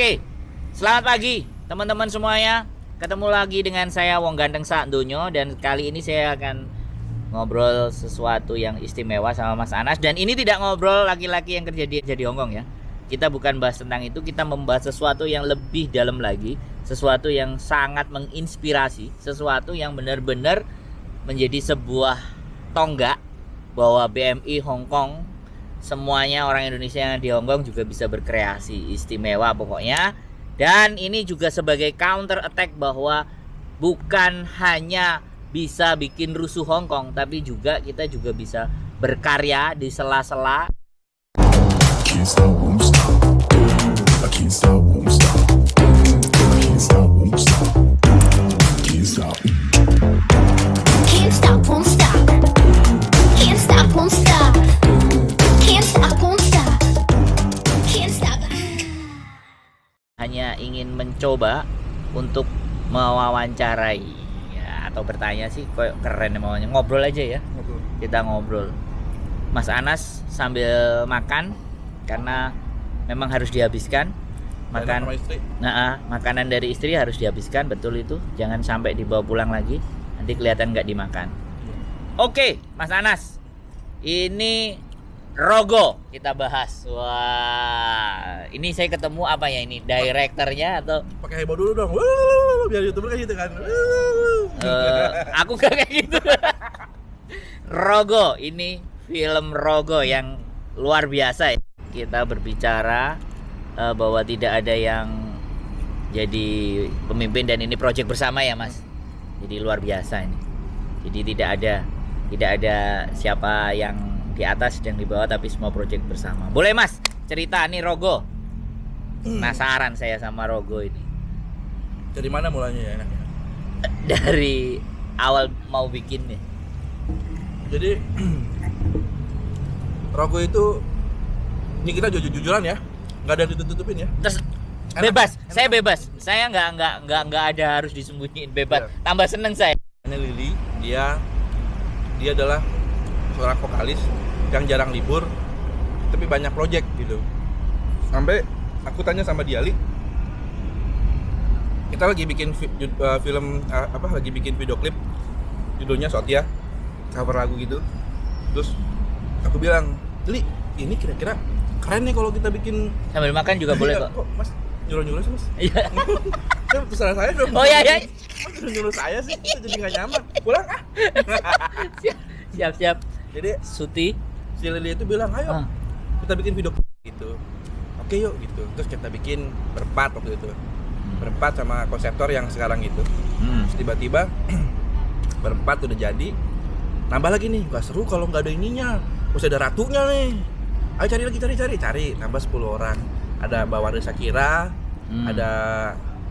Oke, selamat pagi teman-teman semuanya. Ketemu lagi dengan saya Wong Ganteng Sak Ndonyo. Dan kali ini saya akan ngobrol sesuatu yang istimewa sama Mas Anas. Dan ini tidak ngobrol laki-laki yang kerja di Hongkong ya. Kita bukan bahas tentang itu, kita membahas sesuatu yang lebih dalam lagi, sesuatu yang sangat menginspirasi, sesuatu yang benar-benar menjadi sebuah tonggak bahwa BMI Hongkong, semuanya orang Indonesia yang di Hongkong juga bisa berkreasi, istimewa pokoknya. Dan ini juga sebagai counter attack bahwa bukan hanya bisa bikin rusuh Hongkong, tapi juga kita juga bisa berkarya di sela-sela. Can't stop, won't stop. I can't stop, won't stop. I can't stop, won't stop. Can't stop. Can't stop, won't stop. Can't stop, won't stop. Can't stop, won't stop. Can't stop. Hanya ingin mencoba untuk mewawancarai ya, atau bertanya sih kok keren namanya, ngobrol aja ya. Kita ngobrol. Mas Anas sambil makan karena memang harus dihabiskan makanan dari istri harus dihabiskan, betul itu, jangan sampai dibawa pulang lagi nanti kelihatan nggak dimakan. Oke, Mas Anas, ini Rogo kita bahas. Wah, ini saya ketemu apa ya, ini direkturnya atau pakai heboh dulu dong, biar YouTuber kan gitu kan. aku gak kayak gitu. Rogo, ini film Rogo yang luar biasa ya. Kita berbicara bahwa tidak ada yang jadi pemimpin dan ini proyek bersama ya Mas. Jadi luar biasa ini. Jadi tidak ada siapa yang di atas dan di bawah, tapi semua proyek bersama. Boleh Mas cerita nih Rogo. Penasaran saya sama Rogo ini. Dari mana mulanya ya enaknya? Dari awal mau bikin nih. Jadi Rogo itu, ini kita jujur-jujuran ya, nggak ada yang ditutup-tutupin ya. Terus Enak, bebas, enak. saya bebas. Saya nggak ada harus disembunyiin, bebas. Iya. Tambah seneng saya. Ini Lily, dia adalah seorang vokalis yang jarang libur, tapi banyak project gitu. Sampai aku tanya sama dia, Li, kita lagi bikin lagi bikin video klip, judulnya Sotia, cover lagu gitu. Terus aku bilang, Li, ini kira-kira keren nih kalau kita bikin. Sambil makan juga boleh kok. Kok Mas nyuruh-nyuruh sih Mas? Iya. Ya terserah saya dong. Oh iya. Mas nyuruh saya sih, kita jadi nggak nyaman. Pulang ah. Siap. Jadi Suti. si Lily itu bilang, ayo Ah. kita bikin video gitu. Oke yuk gitu. Terus kita bikin berempat waktu itu. Berempat sama konseptor yang sekarang itu. Terus tiba-tiba berempat udah jadi. Nambah lagi nih, gak seru kalau nggak ada ininya. Terus ada ratunya nih. Ayo cari. Nambah 10 orang. Ada Bawari Shakira, ada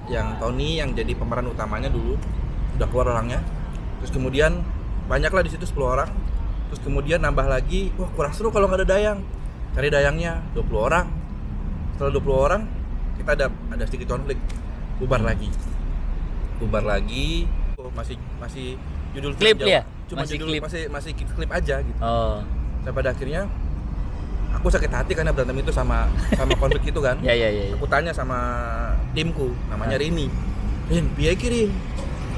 yang Tony yang jadi pemeran utamanya dulu. Udah keluar orangnya. Terus kemudian banyaklah di situ 10 orang. Terus kemudian nambah lagi, wah kurang seru kalau nggak ada dayang. Cari dayangnya 20 orang. Setelah 20 orang, kita ada sedikit konflik. Bubar lagi. Oh, masih judul Klip film ya? Cuma Masih judul klip. masih klip aja gitu. Oh. Sampai pada akhirnya aku sakit hati karena berantem itu sama konflik itu kan. Ya. Aku tanya sama timku, namanya Rini. Rin, piye ki Rin?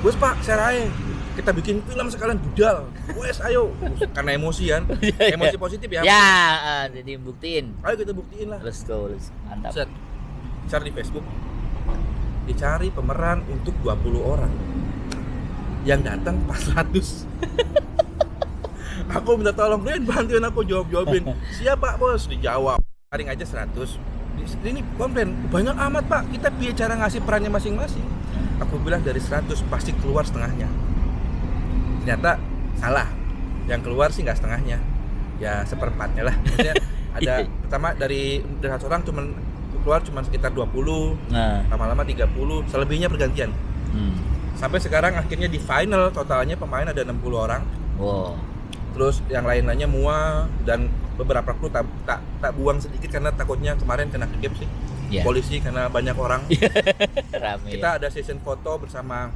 Wes Pak, serae. Kita bikin film sekalian budal. Wes ayo. Karena emosi kan. Emosi positif ya. Ya, jadi buktiin. Ayo kita buktiin lah. Let's go. Mantap. Set. Cari di Facebook. Dicari pemeran untuk 20 orang. Yang datang 400. Aku minta tolong, Rin, bantuin aku jawabin. Siap Pak Bos, dijawab. Paling aja 100. Ini komplain, banyak amat Pak. Kita biar cara ngasih perannya masing-masing. Aku bilang dari 100 pasti keluar setengahnya. Ternyata salah. Yang keluar sih nggak setengahnya. Ya seperempatnya lah. Maksudnya ada pertama dari 100 orang keluar cuma sekitar 20. Nah. Lama-lama 30, selebihnya bergantian. Sampai sekarang akhirnya di final totalnya pemain ada 60 orang. Wow. Terus yang lain-lainnya mua dan beberapa kru tak buang sedikit karena takutnya kemarin kena game sih. Yeah. Polisi karena banyak orang. Rame. Kita ada session foto bersama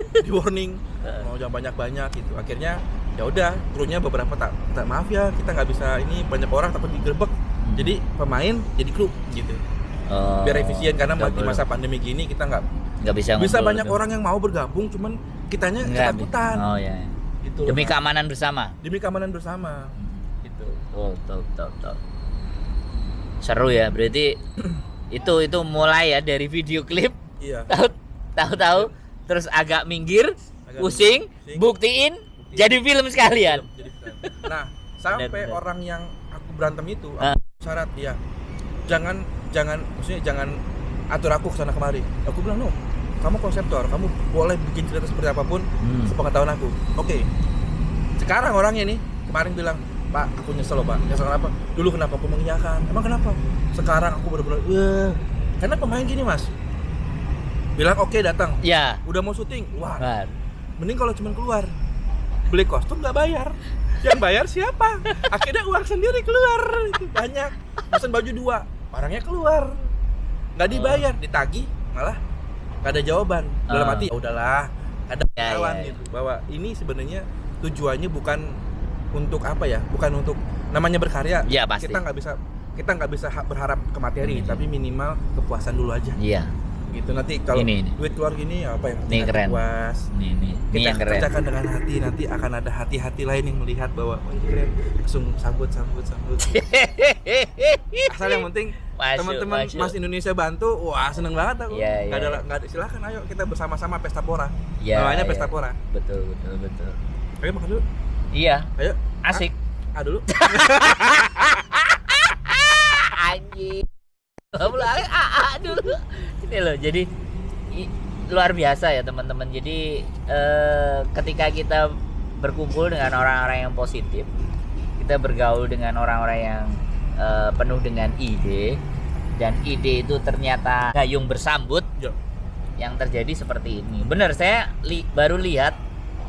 di warning mau jangan banyak-banyak gitu. Akhirnya ya udah, krunya beberapa tak maaf ya kita nggak bisa, ini banyak orang takut digerebek. Jadi pemain jadi kru gitu. Oh, biar efisien karena di double. masa pandemi gini kita nggak bisa bisa ngumpul banyak gitu. orang yang mau bergabung, cuman kitanya Nggak, ketakutan. Oh ya. Gitu Demi loh, Mas. keamanan bersama. Demi keamanan bersama. Gitu. Betul. Seru ya, berarti itu mulai ya dari video klip, Iya. tahu terus agak minggir, Agak pusing, pusing, buktiin, jadi film sekalian. Jadi film. Nah, sampai Benar. orang yang aku berantem itu, Ah. aku syarat dia jangan maksudnya jangan atur aku kesana kemari. Aku bilang no, kamu konseptor, kamu boleh bikin cerita seperti apapun sepengetahuan aku. Oke. Sekarang orangnya nih kemarin bilang, Pak, aku nyesel loh Pak. Nyesel kenapa? Dulu kenapa aku mengiyakan? Emang kenapa? Sekarang aku bener-bener karena pemain gini Mas, bilang oke datang, Ya. udah mau syuting, wah Benar. mending kalau cuma keluar beli kostum nggak bayar, yang bayar siapa? Akhirnya uang sendiri keluar, itu banyak. Pesan baju 2, barangnya keluar, nggak dibayar, ditagih malah nggak ada jawaban. Dalam hati "Ya udahlah, ada Ya, kawan ya. gitu bahwa ini sebenarnya tujuannya bukan untuk apa ya, bukan untuk namanya berkarya. Ya, pasti. Kita nggak bisa berharap ke materi, tapi minimal kepuasan dulu aja. Iya. Gitu nanti kalau Ini. duit keluar gini ya apa yang Ini hati keren. puas. Ini Kita yang keren. kerjakan dengan hati, nanti akan ada hati-hati lain yang melihat bahwa oh ini keren, langsung sambut. Asal yang penting Masuk, teman-teman masuk. Mas Indonesia bantu, wah seneng banget aku. Iya, Nggak iya. ada, silakan ayo kita bersama-sama pesta pora. Iya, Namanya iya. pesta pora. Betul. Ayo makan dulu. Iya, Ayo. asik. Dulu. Anjing. Mulai dulu. Ini loh, jadi luar biasa ya teman-teman. Jadi ketika kita berkumpul dengan orang-orang yang positif, kita bergaul dengan orang-orang yang penuh dengan ide, dan ide itu ternyata gayung bersambut. Yo. Yang terjadi seperti ini. Bener, saya baru lihat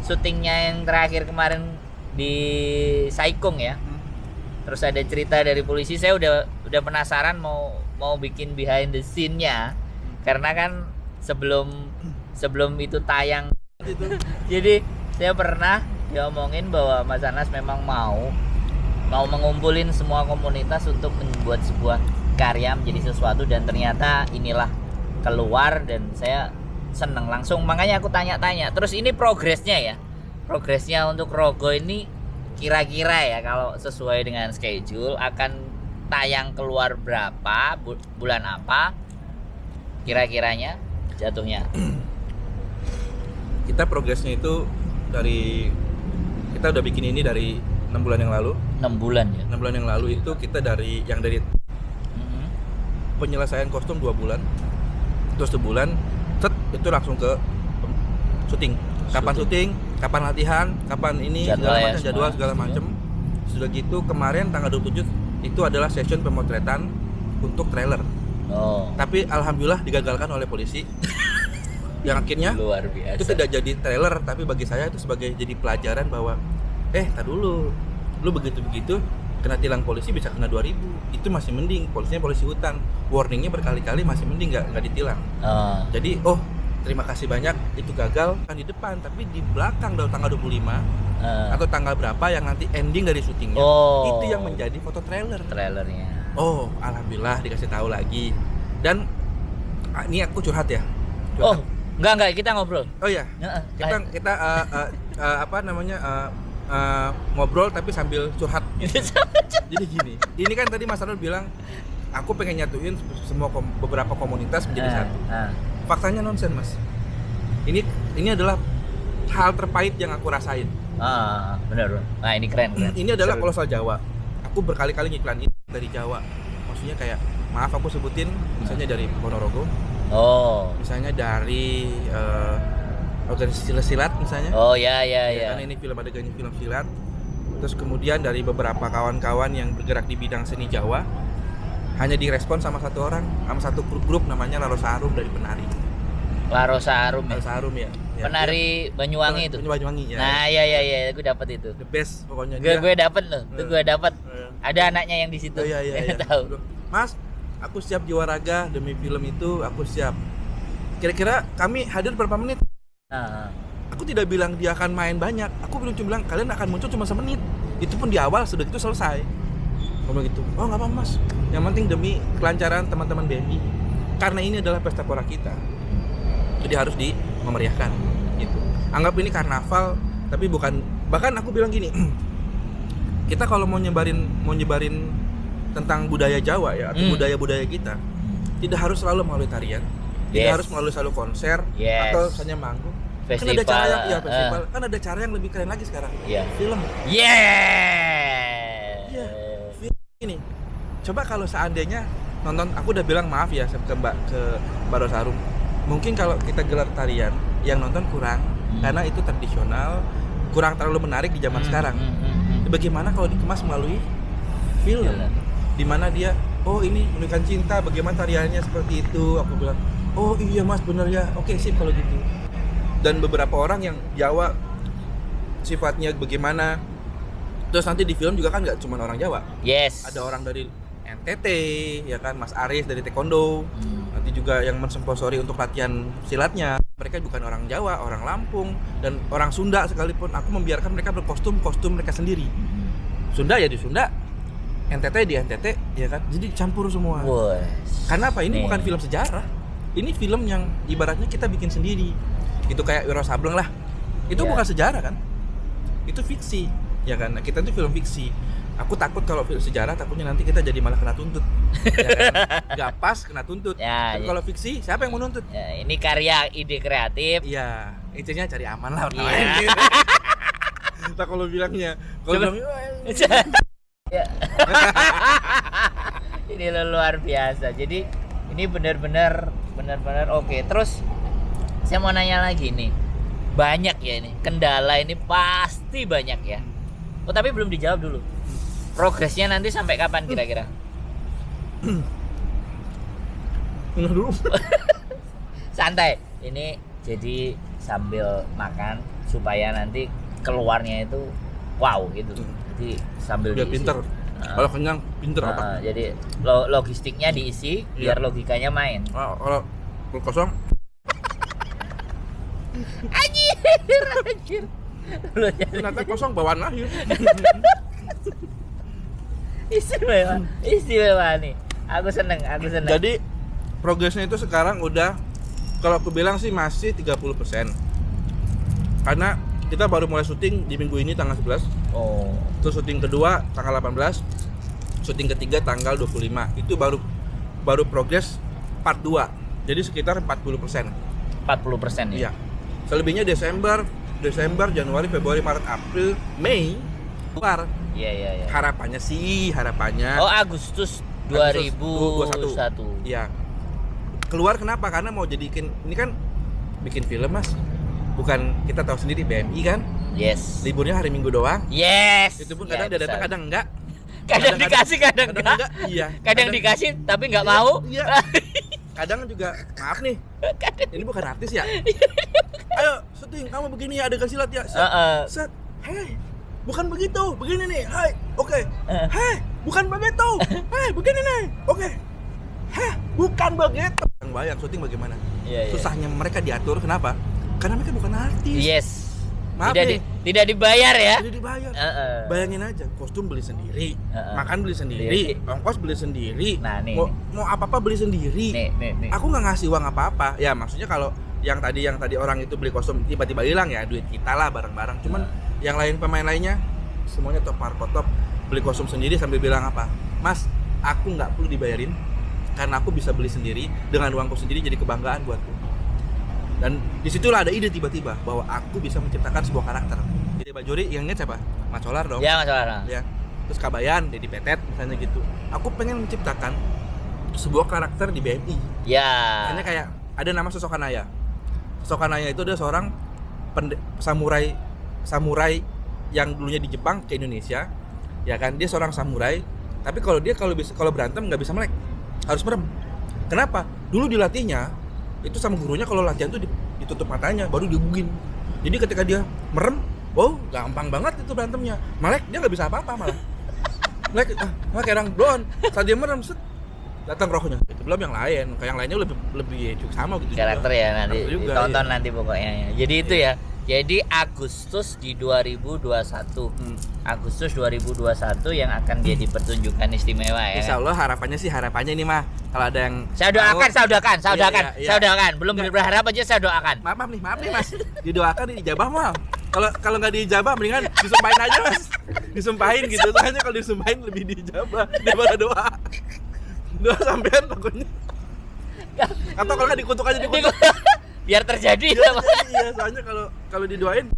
syutingnya yang terakhir kemarin di Saikung ya. Terus ada cerita dari polisi, saya udah penasaran mau bikin behind the scene-nya. Karena kan sebelum itu tayang Itu. jadi saya pernah diomongin bahwa Mas Anas memang mau mengumpulin semua komunitas untuk membuat sebuah karya menjadi sesuatu, dan ternyata inilah keluar dan saya seneng langsung. Makanya aku tanya-tanya. Terus ini progresnya untuk Rogo ini kira-kira ya kalau sesuai dengan schedule akan tayang keluar berapa, bulan apa kira-kiranya jatuhnya? Kita progresnya itu kita udah bikin ini dari 6 bulan yang lalu. 6 bulan ya. 6 bulan yang lalu itu kita dari Mhm. penyelesaian kostum 2 bulan, terus sebulan itu langsung ke syuting. Kapan syuting, kapan latihan, kapan ini Jadwal segala ya, macam, jadwal semua. segala macam. Sudah gitu kemarin tanggal 27 itu adalah session pemotretan untuk trailer. Oh, Tapi alhamdulillah digagalkan oleh polisi. Yang akhirnya luar biasa. itu tidak jadi trailer, tapi bagi saya itu sebagai jadi pelajaran bahwa tar dulu, lu begitu kena tilang polisi bisa kena 2.000, itu masih mending, polisinya polisi hutan, warningnya berkali-kali masih mending nggak ditilang. Oh, Jadi terima kasih banyak, itu gagal kan di depan, tapi di belakang tanggal 25 atau tanggal berapa yang nanti ending dari syutingnya, Oh. itu yang menjadi foto trailer. trailernya. Oh alhamdulillah dikasih tahu lagi. Dan ini aku curhat ya. Oh, enggak kita ngobrol. Oh iya. Heeh. Kita ngobrol tapi sambil curhat. Jadi gini, ini kan tadi Mas Arnold bilang aku pengen nyatuin semua beberapa komunitas menjadi satu. Faktanya nonsen Mas. Ini adalah hal terpahit yang aku rasain. Benar. Nah, ini keren. Ini adalah Seru. kolosal Jawa. Aku berkali-kali ngiklan ini dari Jawa. Maksudnya kayak maaf aku sebutin misalnya dari Ponorogo, Oh. misalnya dari organisasi silat misalnya. Oh ya. Karena ini film adegannya film silat. Terus kemudian dari beberapa kawan-kawan yang bergerak di bidang seni Jawa hanya direspon sama satu orang, sama satu grup namanya Larosa Arum dari penari. Larosa Arum ya. Larosa Arum ya. Penari Banyuwangi itu. Banyuwangi ya. Nah, iya, gue dapat itu. The best pokoknya Gue dapat loh. Itu gue dapat. Eh. Ada anaknya yang di situ. Iya. Tahu. Mas, aku siap jiwa raga demi film itu, aku siap. Kira-kira kami hadir berapa menit? Nah, Aku tidak bilang dia akan main banyak. Aku belum cuma bilang kalian akan muncul cuma semenit. Itu pun di awal, sudah itu selesai. Ngomong gitu. Oh nggak apa-apa Mas. Yang penting demi kelancaran teman-teman BMI. karena ini adalah pesta pora kita, jadi harus memeriahkan gitu. Anggap ini karnaval, tapi bukan, bahkan aku bilang gini, kita kalau mau nyebarin tentang budaya Jawa ya, atau budaya kita, tidak harus selalu melalui tarian, tidak harus melalui selalu konser atau hanya manggung. Festival, kan ada cara yang festival, kan ada cara yang lebih keren lagi sekarang. Film. Iya, film ini. Coba kalau seandainya nonton, aku udah bilang maaf ya ke Mbak Rosarum. Mungkin kalau kita gelar tarian yang nonton kurang karena itu tradisional, kurang terlalu menarik di zaman sekarang. Bagaimana kalau dikemas melalui film? Di mana dia, oh ini menunjukkan cinta, bagaimana tariannya seperti itu. Aku bilang, oh iya mas, bener ya. Oke, sip kalau gitu. Dan beberapa orang yang Jawa sifatnya bagaimana, terus nanti di film juga kan nggak cuma orang Jawa, ada orang dari NTT ya kan, Mas Aris dari Taekwondo, nanti juga yang mensponsori untuk latihan silatnya, mereka bukan orang Jawa, orang Lampung dan orang Sunda sekalipun, aku membiarkan mereka berkostum mereka sendiri. Sunda ya di Sunda, NTT di NTT ya kan, jadi campur semua. Karena apa, ini bukan film sejarah, ini film yang ibaratnya kita bikin sendiri. Itu kayak Wiro Sableng lah, itu bukan sejarah kan, itu fiksi ya kan. Nah, kita itu film fiksi. Aku takut kalau film sejarah, takutnya nanti kita jadi malah kena tuntut ya kan? Gak pas kena tuntut tapi kalau fiksi siapa yang mau nuntut ya, ini karya ide kreatif ya, intinya cari aman lah kita kalau bilangnya ini luar biasa. Jadi ini benar-benar oke. Terus saya mau nanya lagi nih, banyak ya ini kendala, ini pasti banyak ya. Oh tapi belum dijawab dulu. Progresnya nanti sampai kapan kira-kira? dulu. Santai. Ini jadi sambil makan supaya nanti keluarnya itu wow gitu. Jadi sambil biar diisi. pinter. Kalau kenyang pinter otak. Jadi logistiknya diisi biar logikanya main. Kalau kosong Anjir. ternyata kosong bawaan lahir. Istimewa nih. Aku seneng. Jadi progresnya itu sekarang udah, kalau aku bilang sih masih 30%. Karena kita baru mulai syuting di minggu ini tanggal 11. Terus syuting kedua tanggal 18. Syuting ketiga tanggal 25. Itu baru progres part 2. Jadi sekitar 40%. 40% ya. Iya. Selebihnya Desember, Januari, Februari, Maret, April, Mei keluar. Iya. Harapannya. Agustus 2021. Iya. Keluar kenapa? Karena mau jadikan, ini kan bikin film mas, bukan, kita tahu sendiri BMI kan. Yes. Liburnya hari Minggu doang. Yes. Itu pun kadang dia datang, kadang enggak. Kadang dikasih, kadang enggak. Iya. Kadang dikasih tapi enggak mau. Iya. Kadang juga, maaf nih, ini bukan artis ya. Ayo syuting, kamu begini ya, adegan silat ya. Set. Hei, bukan begitu, begini nih. Hai, oke. Hei, bukan begitu. Hei, begini nih. Oke. Heh, bukan begitu. Yang bayang syuting bagaimana? Iya. Susahnya mereka diatur, kenapa? Karena mereka bukan artis. Yes. Maaf tidak dibayar ya. Tidak dibayar. Bayangin aja, kostum beli sendiri, makan beli sendiri, ongkos beli sendiri. Nah, nih, mau apa-apa beli sendiri. Nih. Aku nggak ngasih uang apa-apa. Ya maksudnya kalau yang tadi orang itu beli kostum tiba-tiba hilang ya, duit kita lah bareng-bareng. Cuman yang lain, pemain lainnya semuanya top markotop, beli kostum sendiri sambil bilang apa? Mas, aku nggak perlu dibayarin karena aku bisa beli sendiri dengan uangku sendiri, jadi kebanggaan buatku. Dan disitulah ada ide tiba-tiba bahwa aku bisa menciptakan sebuah karakter. Jadi Bajuri yang inget siapa? Mas Solar dong. Ya, Mas Solar. Ya. Terus Kabayan, Dedi Petet misalnya gitu. Aku pengen menciptakan sebuah karakter di BMI. Ya. Misalnya kayak ada nama Sosokanaya. Sosokanaya itu adalah seorang samurai yang dulunya di Jepang ke Indonesia. Ya kan, dia seorang samurai, tapi kalau berantem nggak bisa melek, harus merem. Kenapa? Dulu dilatihnya itu sama gurunya, kalau latihan tuh ditutup matanya baru dihubungin. Jadi ketika dia merem, gampang banget itu berantemnya. Melek dia nggak bisa apa-apa malah. Melek kayak orang blon. Saat dia merem, datang rohnya. Itu belum yang lain. Kayak yang lainnya lebih sama gitu. Karakter juga. Ya nanti juga, tonton iya. nanti pokoknya ya. Jadi itu ya. Jadi Agustus di 2021. Agustus 2021 yang akan jadi pertunjukan istimewa ya. Insya kan? Allah harapannya ini mah kalau ada yang Saya doakan, saya doakan, saya Iya, doakan, iya. saya doakan. Belum berharap aja saya doakan. maaf nih Mas, didoakan diijabah mah. Kalau nggak diijabah mendingan disumpahin aja Mas, disumpahin gitu. Soalnya kalau disumpahin lebih diijabah daripada doa. Doa sampean takutnya. Atau kalau nggak dikutuk aja dikutuk. Biar terjadi. Iya, soalnya kalau didoain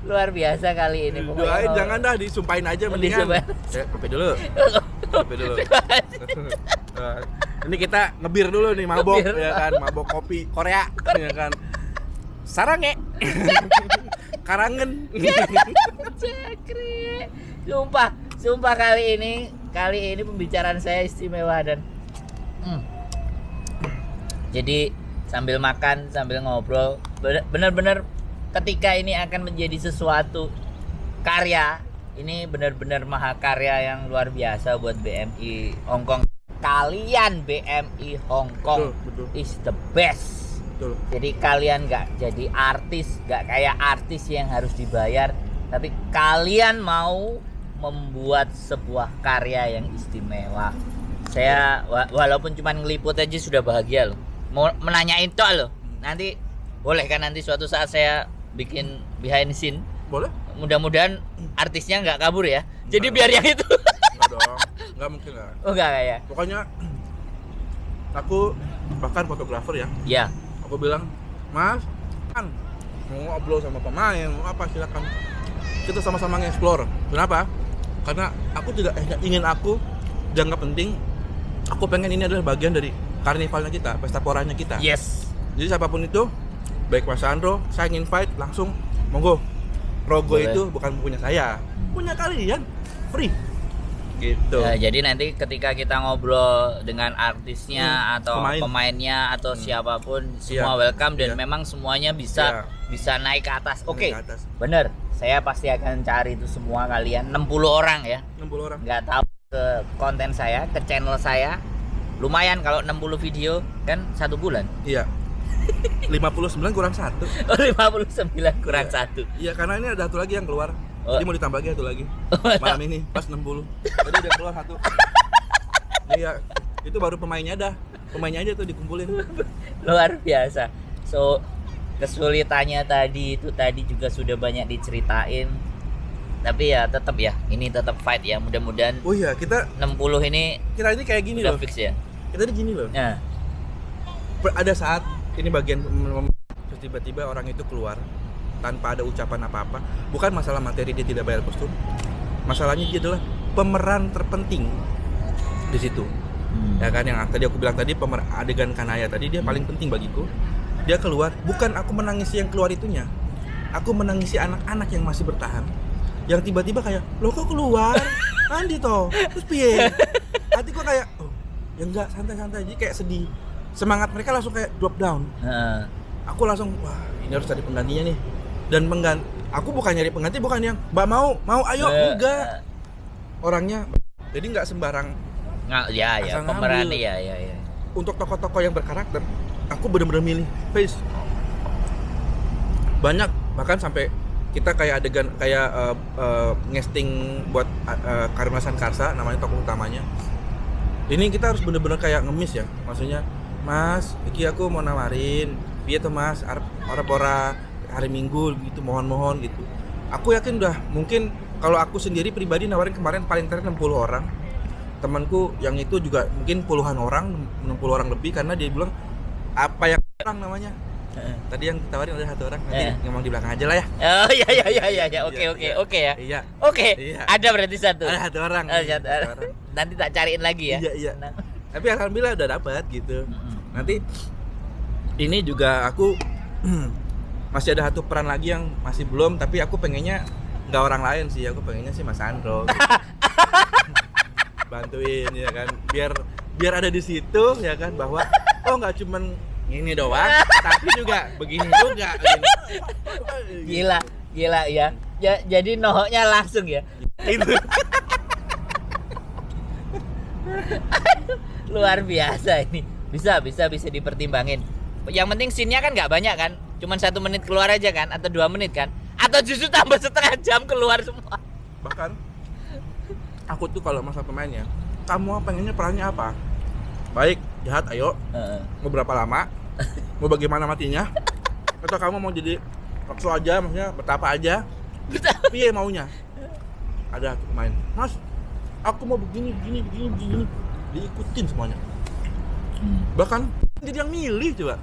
Luar biasa kali ini. pokoknya. doain jangan dah disumpahin aja mendingan. Disumpahin. Kopi dulu. Kopi dulu. Nah, ini kita ngebir dulu nih mabok Ngebir. ya kan, mabok kopi Korea ya kan. Sarange. Karangen. Cakri. Sumpah kali ini pembicaraan saya istimewa dan jadi sambil makan, sambil ngobrol, benar-benar ketika ini akan menjadi sesuatu karya, ini benar-benar mahakarya yang luar biasa buat BMI Hongkong. Kalian BMI Hongkong Betul. is the best. Betul. Jadi kalian nggak jadi artis, nggak kayak artis yang harus dibayar, tapi kalian mau membuat sebuah karya yang istimewa. Saya walaupun cuma ngeliput aja sudah bahagia loh. Mau menanyain toh loh. Nanti boleh kan nanti suatu saat saya bikin behind the scene. Boleh? Mudah-mudahan artisnya nggak kabur ya. Jadi biar yang itu. Enggak dong. Enggak mungkin lah. Oh nggak kayak. Pokoknya aku bahkan fotografer ya. Ya. Aku bilang, "Mas, kan mau ngobrol sama pemain, mau apa silakan. Kita sama-sama nge-explore." Kenapa? Karena aku tidak ingin aku dianggap penting. Aku pengen ini adalah bagian dari karnivalnya kita, pesta poranya kita. Yes. Jadi siapapun itu, baik Mas Sandro, saya invite langsung, monggo. Rogo Boleh. itu bukan punya saya, punya kalian, free. Gitu. Ya, jadi nanti ketika kita ngobrol dengan artisnya atau pemainnya atau siapapun semua welcome dan Iya. memang semuanya bisa naik ke atas. Oke. Naik ke atas. Bener. Saya pasti akan cari itu semua kalian 60 orang ya. 60 orang. Nggak tahu ke konten saya, ke channel saya. Lumayan kalau 60 video kan 1 bulan. Iya. 59 kurang 1. Oh, 59 kurang Iya. 1. Iya, karena ini ada satu lagi yang keluar. Oh. Jadi mau ditambah lagi satu lagi. Malam ini pas 60. Jadi udah keluar satu. Iya, itu baru pemainnya dah. Pemainnya aja tuh dikumpulin. Luar biasa. So kesulitannya tadi juga sudah banyak diceritain. Tapi ya tetap ya, ini tetap fight ya. Mudah-mudahan Oh iya, kita 60 ini ini kayak gini udah loh. fix ya. Kita ini gini loh. Nah, Ada saat ini bagian terus tiba-tiba orang itu keluar tanpa ada ucapan apa-apa. Bukan masalah materi dia tidak bayar kostum. Masalahnya dia adalah pemeran terpenting di situ. Ya kan yang tadi aku bilang tadi adegan Kanaya tadi dia paling penting bagiku. Dia keluar, bukan aku menangisi yang keluar itunya. Aku menangisi anak-anak yang masih bertahan. Yang tiba-tiba kayak, "Loh kok keluar? Andi toh." Terus piye? Hatiku kayak, "Oh, ya enggak, santai-santai." Jadi kayak sedih. Semangat mereka langsung kayak drop down. Aku langsung, wah, ini harus cari penggantinya nih. Dan aku bukan nyari pengganti, bukan yang Mbak mau ayo, enggak. Orangnya jadi nggak sembarang. nggak ya Asal pemeran ngambil. ya. Untuk tokoh-tokoh yang berkarakter, aku benar-benar milih face. Banyak, bahkan sampai kita kayak adegan kayak ngesting buat Karima Sankarsa, namanya tokoh utamanya. Ini kita harus benar-benar kayak ngemis ya, maksudnya, "Mas, iki aku mau nawarin, piye tuh Mas, arep ora hari Minggu gitu, mohon gitu." Aku yakin udah mungkin kalau aku sendiri pribadi nawarin kemarin paling terakhir 60 orang. Temanku yang itu juga mungkin puluhan orang, 60 orang lebih, karena dia bilang apa yang orang namanya. Tadi yang ditawarin ada satu orang, nanti ngomong di belakang aja lah ya. Oh ya. Oke ya. Iya. Oke. Iya. Ada berarti satu. Ada satu orang. Satu Satu orang. orang. Nanti tak cariin lagi ya. Iya. Tapi alhamdulillah udah dapat gitu. Nanti ini juga aku masih ada satu peran lagi yang masih belum, tapi aku pengennya nggak orang lain sih, aku pengennya sih Mas Sandro gitu. Bantuin ya kan, biar ada di situ ya kan, bahwa oh nggak cuman ini doang tapi juga begini juga gini. Gila ya. Jadi nohoknya langsung ya. Itu Luar biasa ini. Bisa dipertimbangin. Yang penting scene-nya kan nggak banyak kan. cuman 1 menit keluar aja kan, atau 2 menit kan, atau justru tambah setengah jam keluar semua. Bahkan aku tuh kalau masa pemainnya, kamu pengennya perannya apa? Baik, jahat, ayo. Mau berapa lama? Mau bagaimana matinya? Atau kamu mau jadi pakso aja, maksudnya betapa aja? Piye maunya? Ada pemain, Mas, aku mau begini. Diikutin semuanya. Bahkan jadi yang milih coba.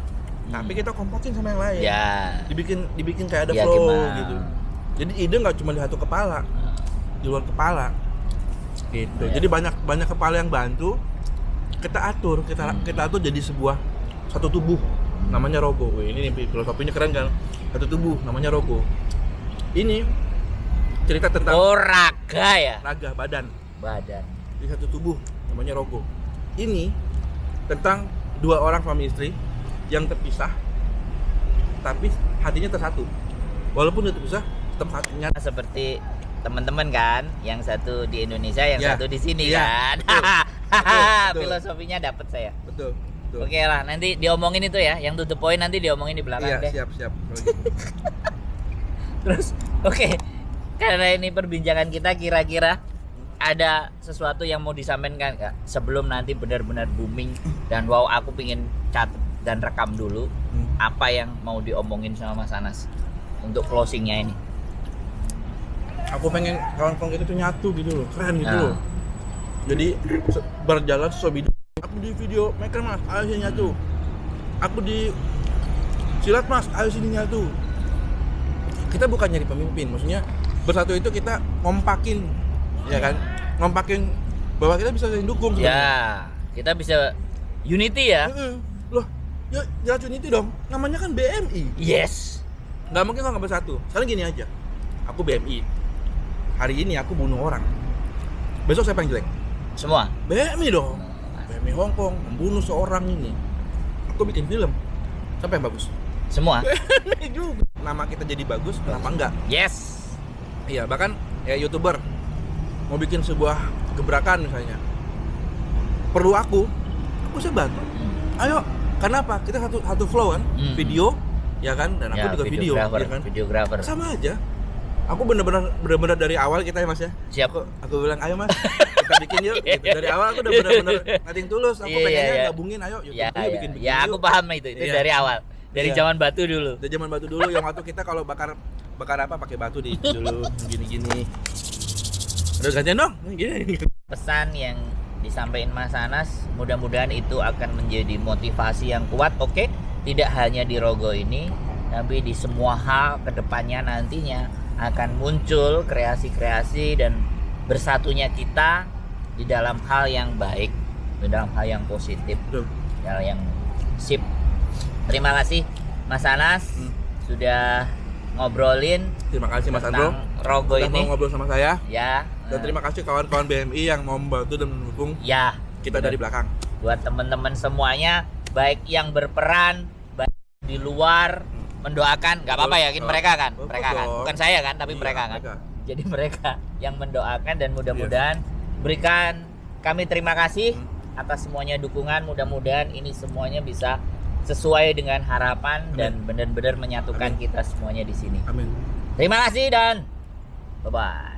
Tapi kita kompokin sama yang lain. Ya. Dibikin kayak ada Ya, flow gimana? gitu. Jadi ide nggak cuma di satu kepala, di luar kepala. Gitu. Ya. Jadi banyak kepala yang bantu. Kita atur jadi sebuah satu tubuh. Namanya Rogo. Wih, ini nih filosofinya keren kan? Satu tubuh namanya Rogo. Ini cerita tentang Raga ya. raga badan. Di satu tubuh namanya Rogo. Ini tentang 2 orang suami istri yang terpisah tapi hatinya tersatu. Walaupun udah terpisah, tetap hatinya. Seperti teman-teman kan, yang satu di Indonesia, yang Ya. satu di sini Ya, kan. betul. Filosofinya dapat saya. Betul. Oke lah, nanti diomongin itu ya, yang to the point nanti diomongin di belakang Iya, deh. siap. Kalau gitu. Terus, oke, karena ini perbincangan kita, kira-kira ada sesuatu yang mau disampaikan Kak sebelum nanti benar-benar booming dan wow, aku pingin catat dan rekam dulu apa yang mau diomongin sama Mas Anas untuk closingnya ini. Aku pengen kawan-kawan kita tuh nyatu gitu loh, keren gitu Nah. loh. Jadi berjalan sesuai bidang. Aku di video maker Mas, ayo sini nyatu. Aku di silat Mas, ayo sini nyatu. Kita bukan nyari pemimpin, maksudnya bersatu itu kita ngompakin, ya kan? Ngompakin bahwa kita bisa saling dukung. Ya, kita bisa unity ya. Loh, ya jelas unity dong. Namanya kan BMI. Yes. Nggak mungkin kalau nggak bersatu. Sekarang gini aja, aku BMI. Hari ini aku bunuh orang. Besok siapa yang jelek? Semua. BMI dong. BMI Hongkong membunuh seorang ini. Aku bikin film. Siapa yang bagus? Semua. BMI juga. Nama kita jadi bagus, kenapa enggak? Yes. Iya, bahkan ya YouTuber mau bikin sebuah gebrakan misalnya. Perlu aku bisa bantu. Ayo, karena apa? Kita satu flow kan, video, ya kan? Dan aku juga video, ya kan? Videographer. Sama aja. Aku bener-bener dari awal kita ya Mas ya. Siap. Aku bilang ayo Mas, kita bikin yuk. Gitu. Dari awal aku udah bener-bener nothing tulus. Aku Iya, pengennya iya. gabungin, ayo YouTube Ya, yuk, bikin ya, aku yuk. paham itu Iya. dari awal. Dari Iya. zaman batu dulu. Dari zaman batu dulu, yang waktu kita kalau bakar apa pakai batu di dulu gini-gini. Udah gantian dong, gini. Pesan yang disampaikan Mas Anas, mudah-mudahan itu akan menjadi motivasi yang kuat. Oke, tidak hanya di Rogo ini, tapi di semua hal kedepannya nantinya akan muncul kreasi-kreasi dan bersatunya kita di dalam hal yang baik, di dalam hal yang positif, Betul. hal yang sip. Terima kasih Mas Anas sudah ngobrolin Terima kasih Mas Andro tentang Rogo sudah ini. mau ngobrol sama saya. Ya. Dan terima kasih kawan-kawan BMI yang mau membantu dan mendukung Ya. kita dari belakang. Buat teman-teman semuanya, baik yang berperan, baik di luar, mendoakan, nggak apa-apa, yakin mereka kan, Betul mereka kan, dong. bukan saya kan, tapi Iya, mereka kan. mereka. Jadi mereka yang mendoakan dan mudah-mudahan berikan kami terima kasih atas semuanya dukungan. Mudah-mudahan ini semuanya bisa sesuai dengan harapan dan benar-benar menyatukan Amin. kita semuanya di sini. Amin. Terima kasih dan bye bye.